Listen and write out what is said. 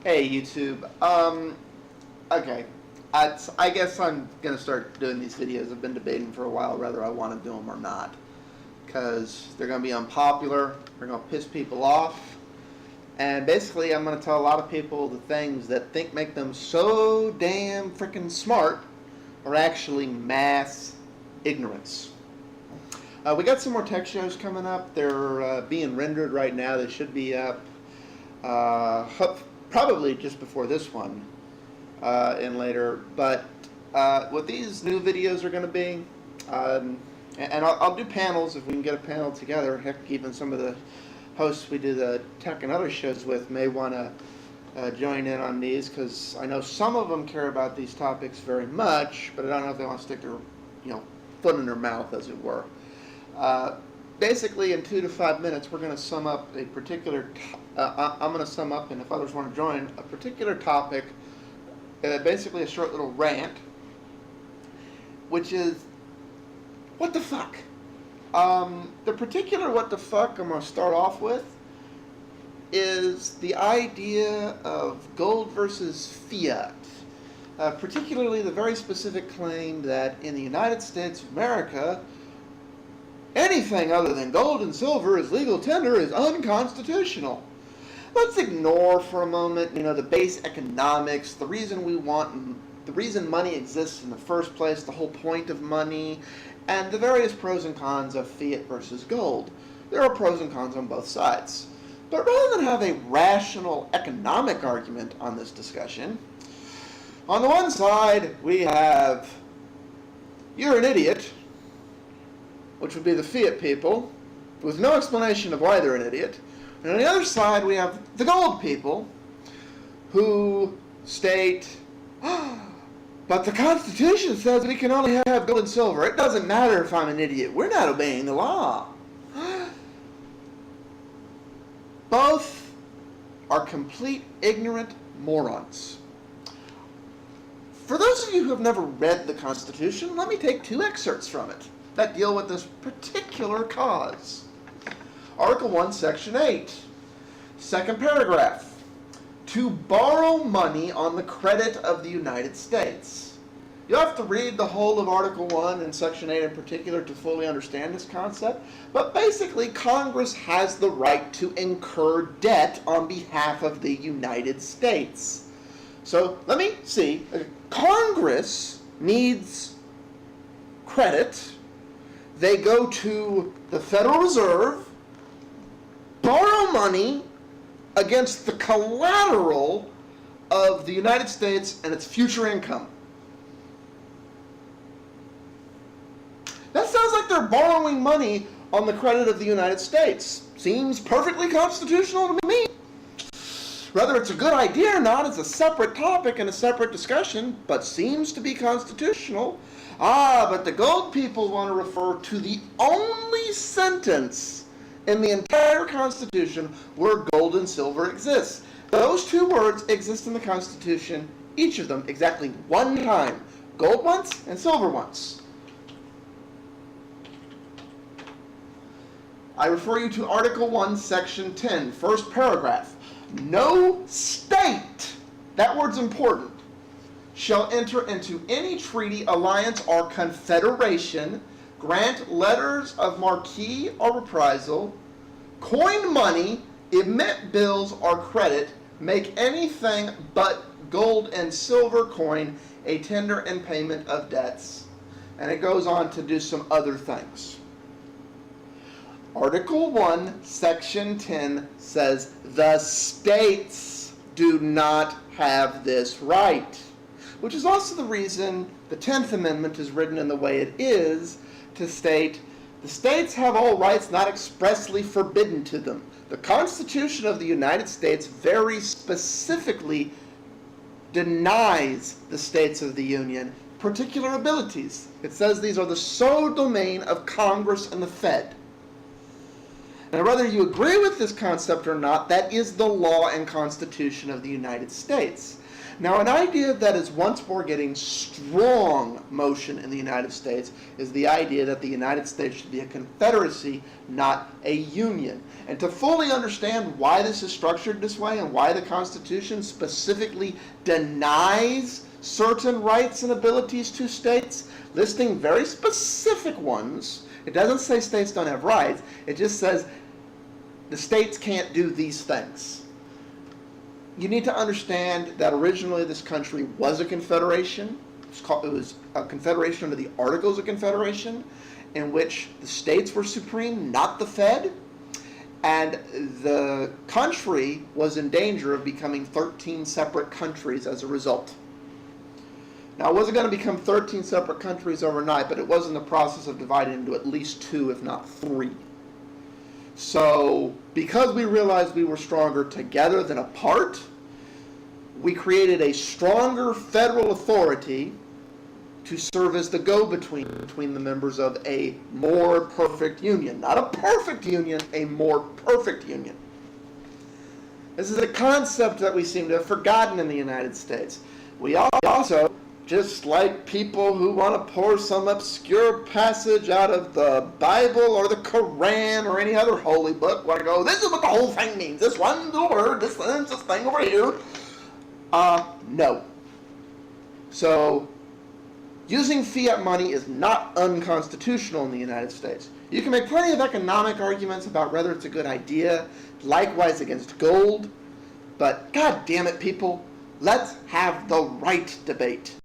Hey YouTube. Okay. I guess I'm gonna start doing these videos. I've been debating for a while whether I want to do them or not, because they're gonna be unpopular. They're gonna piss people off, and basically I'm gonna tell a lot of people the things that make them so damn freaking smart are actually mass ignorance. We got some more tech shows coming up. They're being rendered right now. They should be up probably just before this one and later. But what these new videos are going to be, and I'll do panels if we can get a panel together. Heck, even some of the hosts we do the tech and other shows with may want to join in on these, because I know some of them care about these topics very much, but I don't know if they want to stick their foot in their mouth, as it were. Basically, in 2 to 5 minutes, we're going to sum up a particular. I'm going to sum up, and if others want to join, a particular topic. Basically, a short little rant, which is what the fuck. The particular what the fuck I'm going to start off with is the idea of gold versus fiat. Particularly the very specific claim that in the United States of America, anything other than gold and silver as legal tender is unconstitutional. Let's ignore for a moment, the base economics, the reason money exists in the first place, the whole point of money, and the various pros and cons of fiat versus gold. There are pros and cons on both sides. But rather than have a rational economic argument on this discussion, on the one side we have, you're an idiot, which would be the fiat people, with no explanation of why they're an idiot. And on the other side, we have the gold people, who state, but the Constitution says we can only have gold and silver. It doesn't matter if I'm an idiot. We're not obeying the law. Both are complete ignorant morons. For those of you who have never read the Constitution, let me take 2 excerpts from it that deal with this particular cause. Article 1, Section 8, second paragraph. To borrow money on the credit of the United States. You have to read the whole of Article 1 and Section 8 in particular to fully understand this concept, but basically Congress has the right to incur debt on behalf of the United States. So let me see. Congress needs credit. They go to the Federal Reserve, borrow money against the collateral of the United States and its future income. That sounds like they're borrowing money on the credit of the United States. Seems perfectly constitutional to me. Whether it's a good idea or not is a separate topic and a separate discussion, but seems to be constitutional. But the gold people want to refer to the only sentence in the entire Constitution where gold and silver exists. Those 2 words exist in the Constitution, each of them exactly 1 time. Gold once and silver once. I refer you to Article 1, Section 10, first paragraph. No state, that word's important, shall enter into any treaty, alliance, or confederation, grant letters of marque or reprisal, coin money, emit bills or credit, make anything but gold and silver coin a tender and payment of debts. And it goes on to do some other things. Article 1, Section 10 says the states do not have this right, which is also the reason the 10th Amendment is written in the way it is, to state the states have all rights not expressly forbidden to them. The Constitution of the United States very specifically denies the states of the Union particular abilities. It says these are the sole domain of Congress and the Fed. Now, whether you agree with this concept or not, that is the law and Constitution of the United States. Now, an idea that is once more getting strong motion in the United States is the idea that the United States should be a confederacy, not a union. And to fully understand why this is structured this way and why the Constitution specifically denies certain rights and abilities to states, listing very specific ones, it doesn't say states don't have rights, it just says the states can't do these things. You need to understand that originally this country was a confederation. It was a confederation under the Articles of Confederation, in which the states were supreme, not the Fed. And the country was in danger of becoming 13 separate countries as a result. Now, it wasn't going to become 13 separate countries overnight, but it was in the process of dividing into at least 2, if not 3. So, because we realized we were stronger together than apart, we created a stronger federal authority to serve as the go-between between the members of a more perfect union. Not a perfect union, a more perfect union. This is a concept that we seem to have forgotten in the United States. We also, just like people who want to pour some obscure passage out of the Bible or the Quran or any other holy book, want to go, this is what the whole thing means. This one little word, this thing over here. No. So, using fiat money is not unconstitutional in the United States. You can make plenty of economic arguments about whether it's a good idea, likewise against gold, but God damn it, people, let's have the right debate.